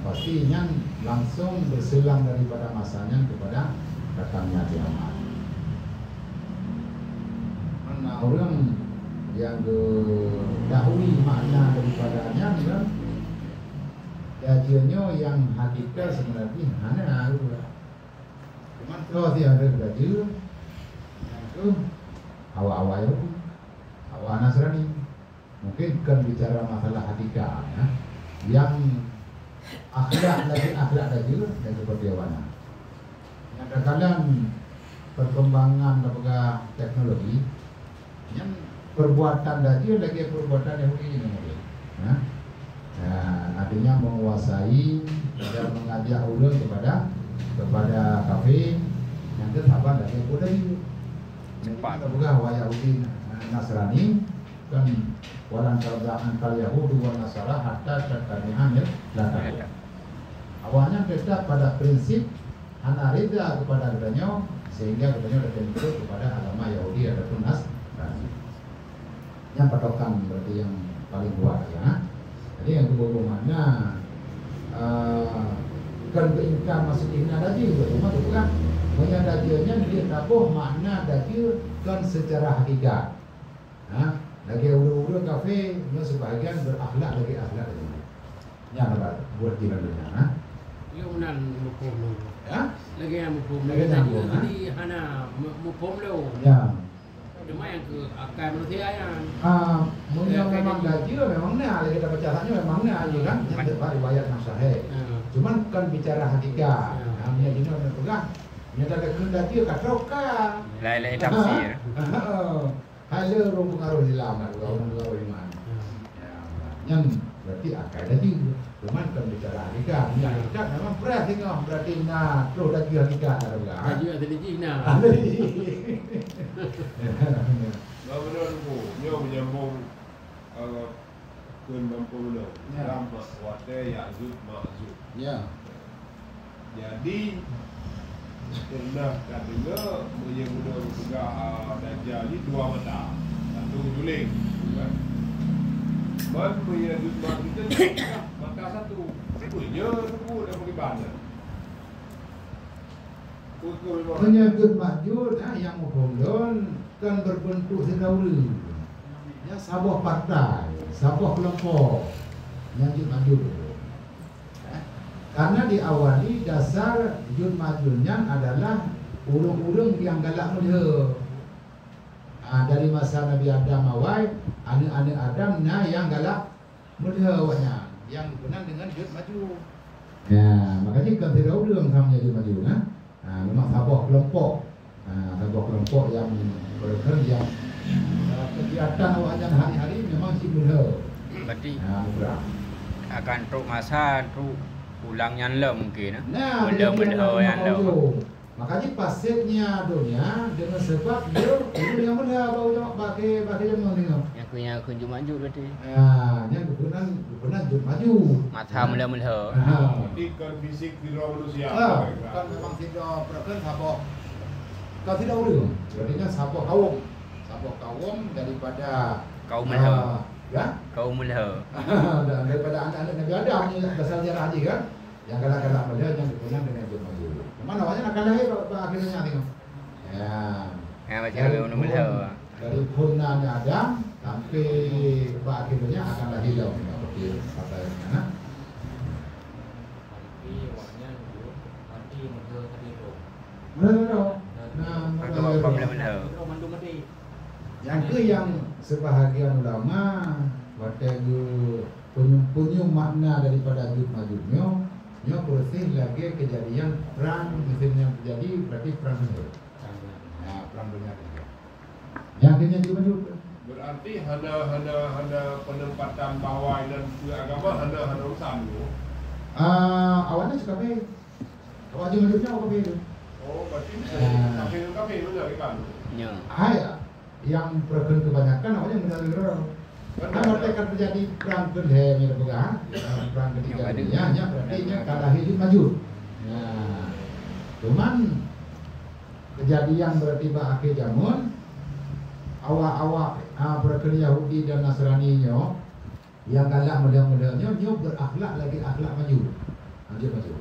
pastinya langsung berselang daripada masanya kepada datangnya kiamat. Mana orang yang dahului makna daripadanya kan dajiannya yang hakikat sebenarnya hanya cuman kalau dia ada dajil yang itu awal-awal itu awal Nasrani mungkin kan bicara masalah hakikat ya, yang akhlak dajil dan seperti mana kadang-kadang perkembangan apakah teknologi yang perbuatan dajil lagi perbuatan Yahudi ini mungkin. Artinya menguasai dan mengajak ulun kepada kafe yang ketahuan dari Yahudi. Cepat. Apakah wa Yahudi Nasrani kan walan kal Yahudu wa Nasara hatta tattabi'an latar. Awalnya tetap pada prinsip anarida kepada kepadanya sehingga kepadanya tertentu kepada agama Yahudi ataupun Nasrani. Yang patokan berarti yang paling kuat ya. Jadi yang hubungannya kan keingkar masuk ina dajil cuma itu kan banyak dajilnya dia tabuh makna dajil kan secara hakikat. Lagi ulu-ulu kafe yang sebagian berakhlak lagi akhlak lagi. Yang apa buat dinamanya. Lunan mukum lo. Ya? Lagi yang mukum. Lagi yang mukum, Jadi hana mukum lo. Ya. Bukan manusia yang Mungkin memang gaji memang ada kita bacaannya memang aja kan yang dapat riwayat yang sahih. Cuman bukan bicara hakikat. Namanya ini orang pegang. Ini ada gaji katroka. Lain-lain tafsir. Halo rong pengaruh Islam orang iman. Yang berarti akal gaji. Cuman bukan bicara hakikat. Hakikat memang berat tengok berarti nak terus gaji hakikat ada. gaji ada di Cina. Menurutku, dia menyambung kun Lampung dulu. Dalam wate Ya'jud Ma'jud. Ya. Jadi pernah katanya menyebut juga Dajjal ni dua mata, satu juling, kan? Man Ya'jud Ma'jud itu mata satu, punya tu dah pergi mana? Menyebut Ma'jud yang mengkolon kan berbentuk terdahulu. Ya, sebuah partai, sebuah kelompok yang Jud Ma'jud. Karena diawali dasar Jud Ma'judnya adalah urung-urung yang galak mulia. Dari masa Nabi Adam awal, anak-anak Adam yang galak mulia awalnya, yang dikenal dengan Jud Ma'jud. Ya, makanya kan terdahulu sama Jud Ma'jud. Memang sebuah kelompok yang berkerja kegiatan awalnya hari-hari memang si mulia. Berarti Murah. akan truk masa truk ulangnya lah mungkin. Nah, Benda-benda yang lah. makanya pasirnya dunia dengan sebab dia ini yang mulia bau pakai yang tengok. Yang punya kunjung maju berarti. Yang kebenaran Jud Ma'jud. Mata mula-mula. Jadi kan fisik diri manusia. Kan memang tidak perken sabok. Kalau tidak urung, berarti kan sabok kaum daripada Kaum mula. Ya. Kaum mula. Daripada anak-anak Nabi Adam ni dasar sejarah haji kan. Yang galak-galak mulia yang dikenal dengan Jud Ma'jud. Mana awalnya akan lahir akhirnya tengok. Ya. Yang macam mula. Dari punanya Adam sampai akhirnya akan lahir dalam seperti katanya. Tapi awaknya dulu mati muda tadi tu. Benar. Atau apa mula-mula. Mandu mati. Yang ke yang sebahagian ulama wategu punya makna daripada Jud Ma'judnya nyo bersih lagi kejadian perang misalnya terjadi berarti perang dunia. Nah, perang dunia ketiga. Yang akhirnya Jud Ma'jud. Berarti hana penempatan bawah dan agama hana urusan tu. Awalnya suka be. Awal Jud Ma'judnya apa be? Oh, berarti kami benar kan? Ya. Yang perken kebanyakan awalnya benar-benar. Karena mereka terjadi perang kedua yang berpegang, perang ketiga dunia, berarti kalah Jud Ma'jud. Nah, cuman kejadian berarti akhir zaman awak perken Yahudi dan Nasrani yang galak model-modelnya berakhlak lagi akhlak maju. Jud Ma'jud.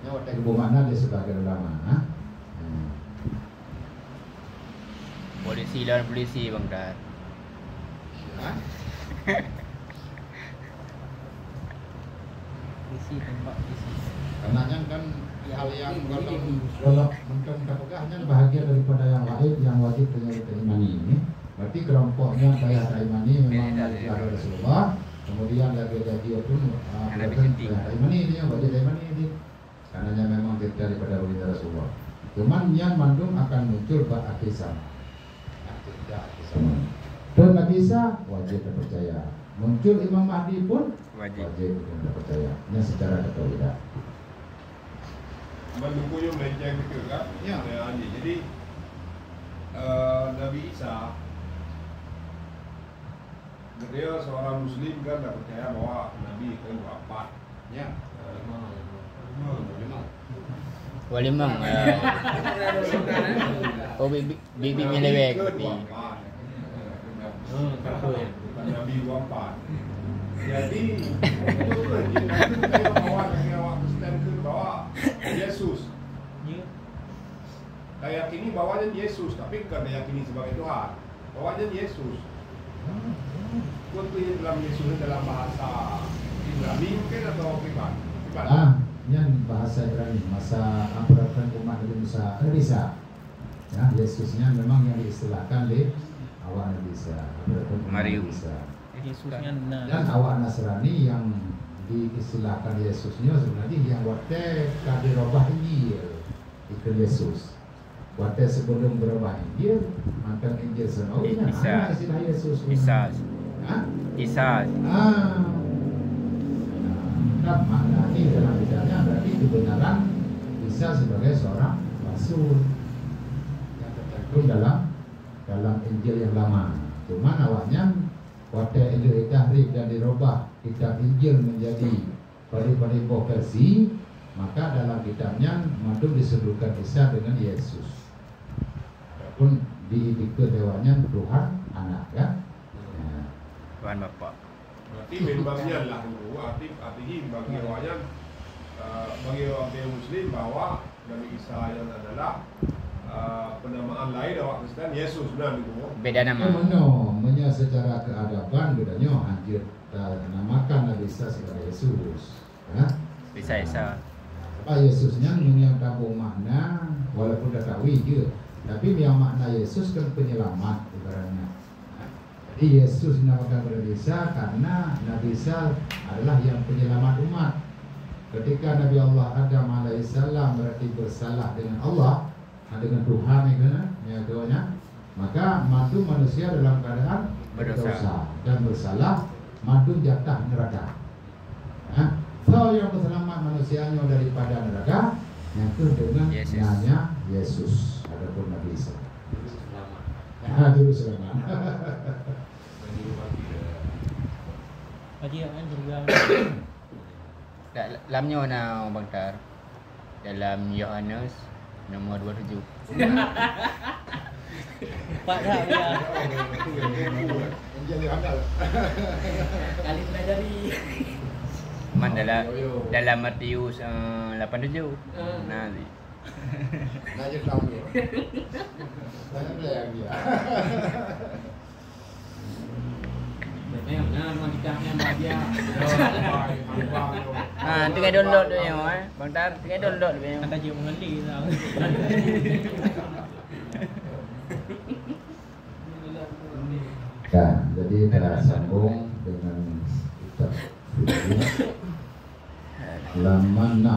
Waktu kebomana dia sebagai ulama. Polisi dan polisi Bang Dar. Polisi tembak polisi. Karena kan hal yang kalau menurut hanya bahagian daripada yang lain yang wajib terimani ini. Berarti kelompoknya kayak terimani memang ada Rasulullah. Kemudian lagi pun terimani ini yang wajib terimani ini. Karena memang daripada baginda Rasulullah. Cuman yang mandung akan muncul ba'akisam. Dan Nabi Isa wajib terpercaya. Muncul Imam Mahdi pun wajib terpercaya. Ini secara ketauhidan. Mendukungnya melenceng gitu kan? Ya. Jadi Nabi Isa dia seorang Muslim kan tak percaya bahwa Nabi itu wafat. Ya. Walimang. Oh bibi melewek berarti. Bukan Nabi wafat. Jadi itu bahwa awak Kristen ke bahwa Yesus. Dayakini bahwa Yesus, tapi bukan dayakini sebagai Tuhan. Bahwa Yesus. Kau tuh dalam Yesus dalam bahasa Ibrani mungkin atau privat? Yang bahasa Ibrani masa peraturan umat Nabi Musa. Ya, Yesusnya memang yang diistilahkan oleh awal Nabi Isa. Isa, ataupun Marium. Isa. Yesusnya benar. Dan awak Nasrani yang diistilahkan Yesusnya sebenarnya yang waktu kadirobah Injil itu Yesus. Waktu sebelum berubah Injil, mantan Injil senowi Isa. istilah Yesus. Isa. Hah? Isa. Nah, makna ini dalam bidangnya berarti kebenaran Isa sebagai seorang rasul yang tercantum dalam Injil yang lama. Cuman awalnya waktu Injil ditahrif dan dirubah kitab Injil menjadi pari-pari versi, maka dalam kitabnya madum disebutkan Isa dengan Yesus. Walaupun di dewanya Tuhan anak kan. Ya. Tuhan Bapa. Berarti memangnya lah itu artinya bagi awaknya bagi orang Muslim bahwa Nabi Isa yang adalah penamaan lain awak Kristen Yesus benar itu. Beda nama. Menya secara keadaban bedanya anjir namakan Nabi Isa sebagai Yesus. Ya? Isa. Apa Yesusnya yang tahu makna walaupun dah tahu je, tapi yang makna Yesus kan penyelamat ibaratnya. Jadi Yesus dinamakan Nabi Isa karena Nabi Isa adalah yang penyelamat umat. Ketika Nabi Allah Adam alaihissalam berarti bersalah dengan Allah, dengan Tuhan ya kan, maka madu manusia dalam keadaan berdosa dan bersalah, madu jatah neraka. So yang berselamat manusianya daripada neraka yang itu dengan namanya Yesus, adapun Nabi Isa. Juru selamat. Haji kan juga. Dalamnya mana Bang Tar? Dalam Yohanes nomor 27. Pak dah ya. Kali pelajari. Man dalam Matius 87. Nah, Nanya tahu ni. Saya belajar dia. tengah download tu yang Bang Tar, tengah download tu yang. Kata dia mengali tau. Ya, jadi kita sambung dengan kitab Fitri. Lamana